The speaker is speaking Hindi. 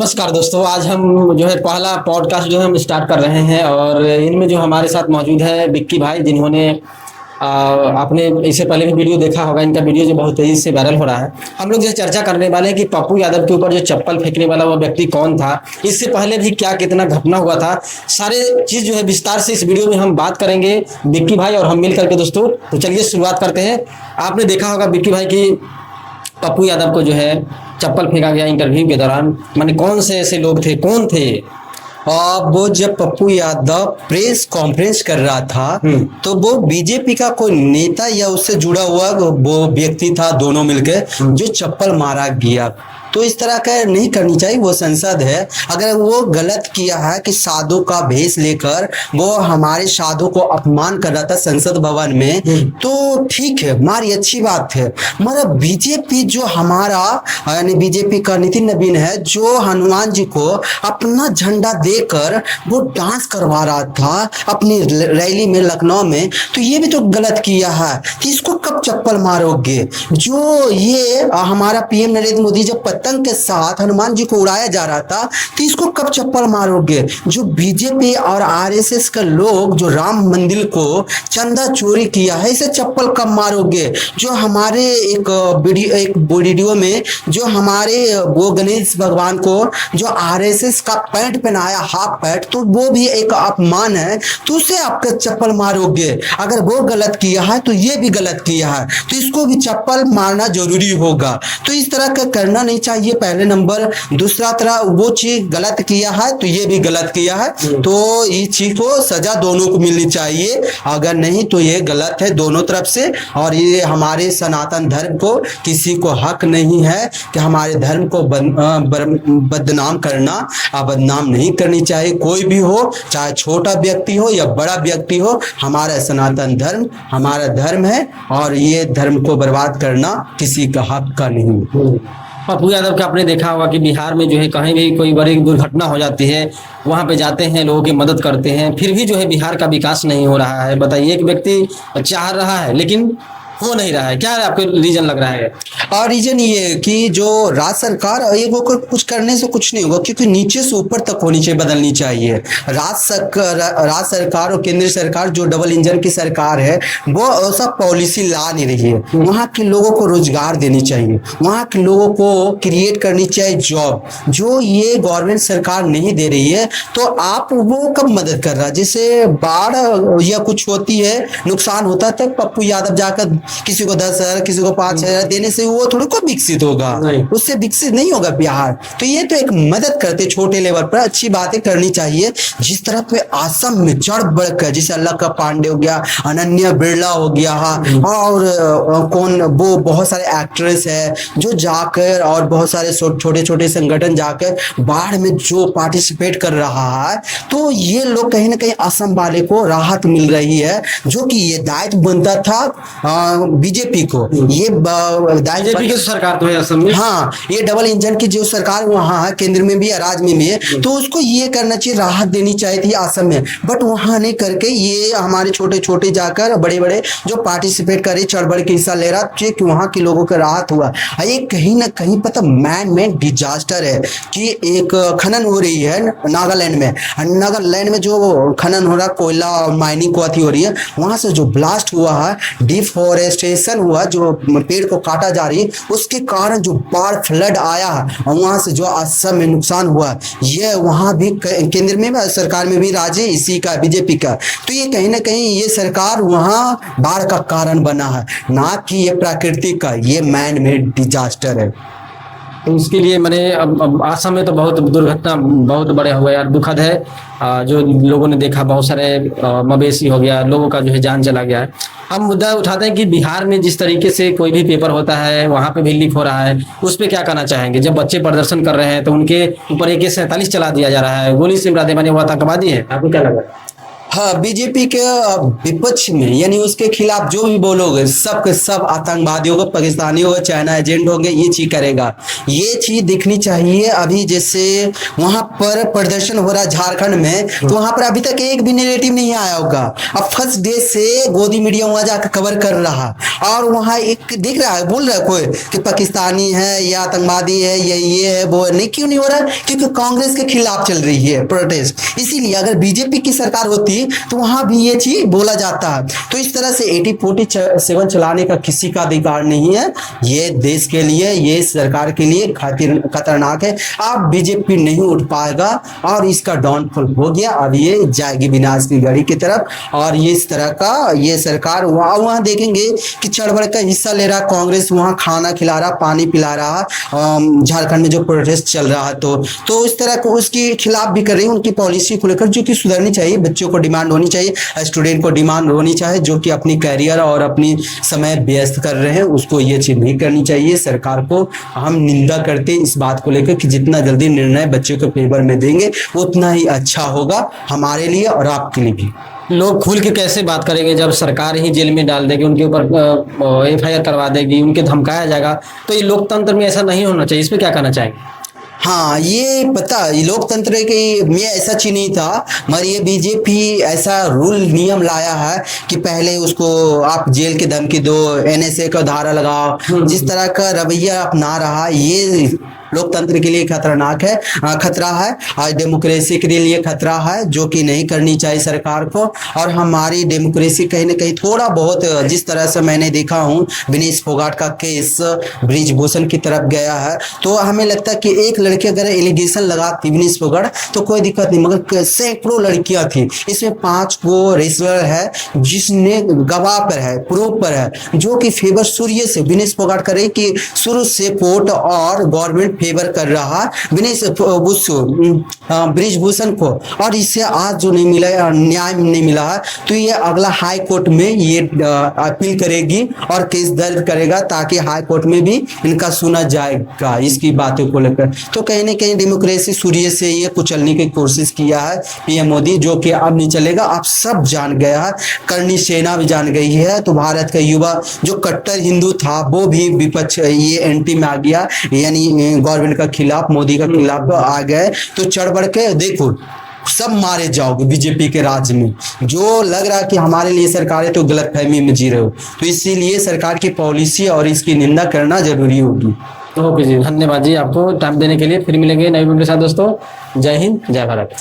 नमस्कार दोस्तों, आज हम जो है पहला पॉडकास्ट जो है हम स्टार्ट कर रहे हैं और इनमें जो हमारे साथ मौजूद है विक्की भाई, जिन्होंने आपने इससे पहले भी वीडियो देखा होगा। इनका वीडियो जो बहुत तेजी से वायरल हो रहा है। हम लोग जो चर्चा करने वाले हैं कि पप्पू यादव के ऊपर जो चप्पल फेंकने वाला वो व्यक्ति कौन था, इससे पहले भी क्या कितना घटना हुआ था, सारे चीज़ जो है विस्तार से इस वीडियो में हम बात करेंगे विक्की भाई और हम मिल करके। दोस्तों तो चलिए शुरुआत करते हैं। आपने देखा होगा विक्की भाई की पप्पू यादव को जो है चप्पल फेंका गया इंटरव्यू के दौरान। माने कौन से ऐसे लोग थे, कौन थे? वो जब पप्पू यादव प्रेस कॉन्फ्रेंस कर रहा था तो वो बीजेपी का कोई नेता या उससे जुड़ा हुआ वो व्यक्ति था, दोनों मिलकर जो चप्पल मारा गया। तो इस तरह का नहीं करनी चाहिए, वो संसद है। अगर वो गलत किया है कि साधु का भेष लेकर वो हमारे साधु को अपमान कर रहा था संसद भवन में, तो ठीक है, हमारी अच्छी बात है। मगर बीजेपी जो हमारा यानी बीजेपी का नितिन नवीन है, जो हनुमान जी को अपना झंडा देकर वो डांस करवा रहा था अपनी रैली में लखनऊ में, तो ये भी तो गलत किया है। कि इसको कब चप्पल मारोगे? जो ये हमारा पीएम नरेंद्र मोदी जब पतंग के साथ हनुमान जी को उड़ाया जा रहा था, तो इसको कब चप्पल मारोगे? जो बीजेपी और आरएसएस के लोग जो राम मंदिर को चंदा चोरी किया है, इसे चप्पल कब मारोगे? जो हमारे एक वीडियो में जो हमारे वो गणेश भगवान को जो आरएसएस का पैंट पहनाया, हाफ पैंट, तो वो भी एक अपमान है, तो उसे आपके चप्पल मारोगे? अगर वो गलत किया है तो ये भी गलत किया है, तो इसको भी चप्पल मारना जरूरी होगा। तो इस तरह का करना नहीं चाहिए, पहले नंबर। दूसरा तरह वो चीज गलत किया है तो ये भी गलत किया है, तो इस चीज को सजा दोनों को मिलनी चाहिए। अगर नहीं तो ये गलत है दोनों तरफ से। और ये हमारे सनातन धर्म को किसी को हक नहीं है कि हमारे धर्म को बदनाम करना, बदनाम नहीं करनी चाहिए। कोई भी हो, चाहे छोटा व्यक्ति हो या बड़ा व्यक्ति हो, हमारा सनातन धर्म हमारा धर्म है और ये धर्म को बर्बाद करना किसी का हक का नहीं। पप्पू यादव का आपने देखा होगा कि बिहार में जो है कहीं भी कोई बड़ी दुर्घटना हो जाती है, वहाँ पे जाते हैं, लोगों की मदद करते हैं, फिर भी जो है बिहार का विकास नहीं हो रहा है। बताइए, एक व्यक्ति चाह रहा है लेकिन हो नहीं रहा है। क्या आपको रीजन लग रहा है? और रीजन ये कि जो राज्य सरकार ये वो कुछ करने से कुछ नहीं होगा, क्योंकि नीचे से ऊपर तक होनी चाहिए, बदलनी चाहिए। राज्य सरकार और केंद्र सरकार जो डबल इंजन की सरकार है, वो ऐसा पॉलिसी ला नहीं रही है। वहाँ के लोगों को रोजगार देनी चाहिए, वहाँ के लोगों को क्रिएट करनी चाहिए जॉब, जो ये गवर्नमेंट सरकार नहीं दे रही है। तो आप वो कब मदद कर रहा है? जैसे बाढ़ या कुछ होती है, नुकसान होता है, तब पप्पू यादव जाकर किसी को 10,000 किसी को 5,000 देने से वो थोड़ी को विकसित होगा, उससे विकसित नहीं होगा बिहार। तो ये तो एक मदद करते छोटे लेवल पर, अच्छी बातें करनी चाहिए। जिस तरह पे असम में चढ़ बढ़ कर, जैसे अल्लाह का पांडे हो गया, अनन्या बिरला हो गया, और कौन वो बहुत सारे एक्ट्रेस है जो जाकर, और बहुत सारे छोटे छोटे संगठन जाकर बाढ़ में जो पार्टिसिपेट कर रहा है, तो ये लोग कहीं ना कहीं असम वाले को राहत मिल रही है, जो कि ये दायित्व बनता था बीजेपी को। ये बीजेपी की सरकार तो है असम में। हाँ, ये डबल इंजन की जो सरकार वहाँ है, केंद्र में भी है, राज्य में भी है, तो उसको ये करना चाहिए, राहत देनी चाहिए थी असम में। बट वहाँ नहीं करके ये हमारे छोटे छोटे जाकर बड़े बड़े जो पार्टिसिपेट करे, चढ़ बढ़ के हिस्सा ले रहा, कि वहाँ के लोगों का राहत हुआ। ये कहीं ना कहीं पता मैन मेड डिजास्टर है कि एक खनन हो रही है नागालैंड में। नागालैंड में जो खनन हो रहा, कोयला और माइनिंग को अति हो रही है, वहाँ से जो ब्लास्ट हुआ है, डिफॉरेस्टेशन हुआ, जो पेड़ को काटा जा रही है, उसके कारण जो बाढ़ फ्लड आया है और वहां से जो असम में नुकसान हुआ, ये वहां भी केंद्र में भी, सरकार में भी राज्य इसी का, बीजेपी का। तो ये कहीं ना कहीं ये सरकार वहां बाढ़ का कारण बना है, ना कि ये प्राकृतिक का, ये मैन मेड डिजास्टर है। तो उसके लिए मैंने अब असम में तो बहुत दुर्घटना बहुत बड़े हुए यार, दुखद है। जो लोगों ने देखा, बहुत सारे मवेशी हो गया, लोगों का जो है जान चला गया है। हम मुद्दा उठाते हैं कि बिहार में जिस तरीके से कोई भी पेपर होता है वहाँ पे भी लीक हो रहा है, उस पर क्या कहना चाहेंगे? जब बच्चे प्रदर्शन कर रहे हैं तो उनके ऊपर AK-47 चला दिया जा रहा है, गोली से मुरादेबानी हुआ, आतंकवादी है, आपको क्या लगा? हाँ, बीजेपी के विपक्ष में यानी उसके खिलाफ जो भी बोलोगे सब के सब आतंकवादी होगा, पाकिस्तानी होगा, चाइना एजेंट होंगे, ये चीज करेगा। ये चीज दिखनी चाहिए। अभी जैसे वहां पर प्रदर्शन हो रहा है झारखंड में, तो वहां पर अभी तक एक भी नेरेटिव नहीं आया होगा। अब फर्स्ट डे से गोदी मीडिया वहां जाकर कवर कर रहा, और वहां एक दिख रहा है, बोल रहा है कोई कि पाकिस्तानी है या आतंकवादी है या ये है वो है। नहीं, क्यों नहीं हो रहा? क्योंकि कांग्रेस के खिलाफ चल रही है प्रोटेस्ट। इसीलिए अगर बीजेपी की सरकार होती तो वहां भी ये चीज बोला जाता है। तो इस तरह से 80-47 चलाने का किसी का अधिकार नहीं है। ये देश के लिए, ये सरकार के लिए खतरनाक है। अब बीजेपी नहीं उठ पाएगा और इसका डाउनफॉल हो गया। अब ये जाएगी विनाश की घड़ी की तरफ। और ये इस तरह का ये सरकार वहां देखेंगे कि चढ़ बढ़ का हिस्सा ले रहा कांग्रेस, वहां खाना खिला रहा, पानी पिला रहा, झारखंड में जो प्रोटेस्ट चल रहा है तो इस तरह को उसके खिलाफ भी कर रही है। उनकी पॉलिसी को लेकर जो कि सुधरनी चाहिए। बच्चों को डिमांड होनी चाहिए, स्टूडेंट को डिमांड होनी चाहिए, जो कि अपनी करियर और अपनी समय व्यस्त कर रहे हैं, उसको ये चीज नहीं करनी चाहिए। सरकार को हम निंदा करते हैं इस बात को लेकर कि जितना जल्दी निर्णय बच्चों के फेवर में देंगे उतना ही अच्छा होगा हमारे लिए और आपके लिए भी। लोग खुल के कैसे बात करेंगे जब सरकार ही जेल में डाल देगी, उनके ऊपर FIR करवा देगी, उनके धमकाया जाएगा? तो ये लोकतंत्र में ऐसा नहीं होना चाहिए। इसमें क्या कहना चाहेंगे? हाँ, ये पता लोकतंत्र के में ऐसा चीज नहीं था, मगर ये बीजेपी ऐसा रूल नियम लाया है कि पहले उसको आप जेल की धमकी दो, NSA का धारा लगाओ। जिस तरह का रवैया अपना रहा, ये लोकतंत्र के लिए खतरनाक है, खतरा है। आज डेमोक्रेसी के लिए खतरा है, जो कि नहीं करनी चाहिए सरकार को। और हमारी डेमोक्रेसी कहीं ना कहीं थोड़ा बहुत, जिस तरह से मैंने देखा हूँ विनेश फोगाट का केस ब्रिजभूषण की तरफ गया है, तो हमें लगता है कि एक लड़की अगर एलिगेशन लगाती विनेश फोगाट तो कोई दिक्कत नहीं, मगर सैकड़ों लड़कियां थी, इसमें 5 गो रेसलर है जिसने गवाह पर है, प्रूफ पर है, जो कि फेवर सूर्य से विनेश फोगाट करे कि शुरू से कोर्ट और गवर्नमेंट फेवर कर रहा विनेश ब्रिजभूषण को, और इससे आज जो नहीं मिला, न्याय नहीं मिला है, तो ये अगला हाई कोर्ट में ये अपील करेगी और केस दर्ज करेगा, ताकि हाई कोर्ट में भी इनका सुना जाएगा इसकी बातों को लेकर। तो कहीं ना कहीं डेमोक्रेसी सूर्य से ये कुचलने की कोशिश किया है PM मोदी, जो कि अब नहीं चलेगा। आप सब जान गया है, करनी सेना भी जान गई है। तो भारत का युवा जो कट्टर हिंदू था वो भी विपक्ष ये एंटी में आ गया, यानी गवर्नमेंट का खिलाफ, मोदी का खिलाफ आ गए। तो चढ़ बढ़ के देखो सब मारे जाओगे बीजेपी के राज में। जो लग रहा है कि हमारे लिए सरकार है तो गलतफहमी में जी रहे हो। तो इसीलिए सरकार की पॉलिसी और इसकी निंदा करना जरूरी होगी। ओके जी, धन्यवाद जी आपको टाइम देने के लिए। फिर मिलेंगे नए वीडियो के साथ दोस्तों। जय हिंद, जय भारत।